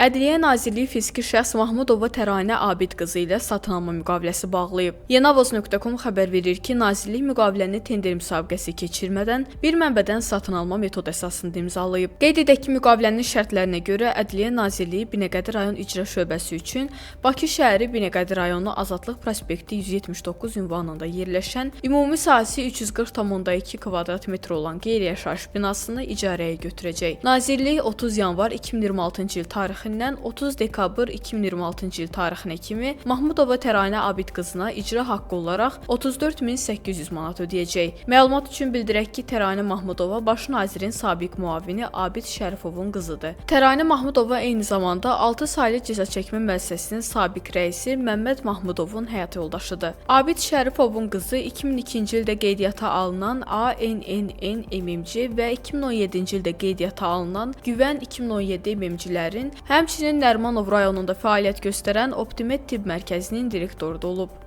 Ədliyyə Nazirliyi fiziki şəxs Mahmudova Təranə Abid qızı ilə satın alma müqaviləsi bağlayıb. Yenavoz.com xəbər verir ki, Nazirlik müqaviləni tender müsabiqəsi keçirmədən bir mənbədən satın alma metod əsasında imzalayıb. Qeyd edək ki, müqavilənin şərtlərinə görə Ədliyyə Nazirliyi Binəqədi rayon icra şöbəsi üçün Bakı şəhəri Binəqədi rayonu Azadlıq prospekti 179 ünvanında yerləşən ümumi sahəsi 340,2 kvadrat metr olan qeyri-yaşayış binasını icarəyə götürəcək. Nazirlik 30 yanvar 2026-cı il tarixindən 30 dekabr 2026-cı il tarixinə kimi Mahmudova Təranə Abid qızına icra haqqı olaraq 34.800 manat ödəyəcək. Məlumat üçün bildirək ki, Təranə Mahmudova baş nazirin sabiq müavini Abid Şərifovun qızıdır. Təranə Mahmudova eyni zamanda 6 saylı cəza çəkmə müəssisəsinin sabiq rəisi Məmməd Mahmudovun həyat yoldaşıdır. Abid Şərifovun qızı 2002-ci ildə qeydiyyata alınan ANNN MMC və 2017-ci ildə qeydiyyata alınan Güvən 2017 MMC-lərin, həmçinin Nərimanov rayonunda fəaliyyət göstərən Optimed Tibb Mərkəzinin direktoru da olub.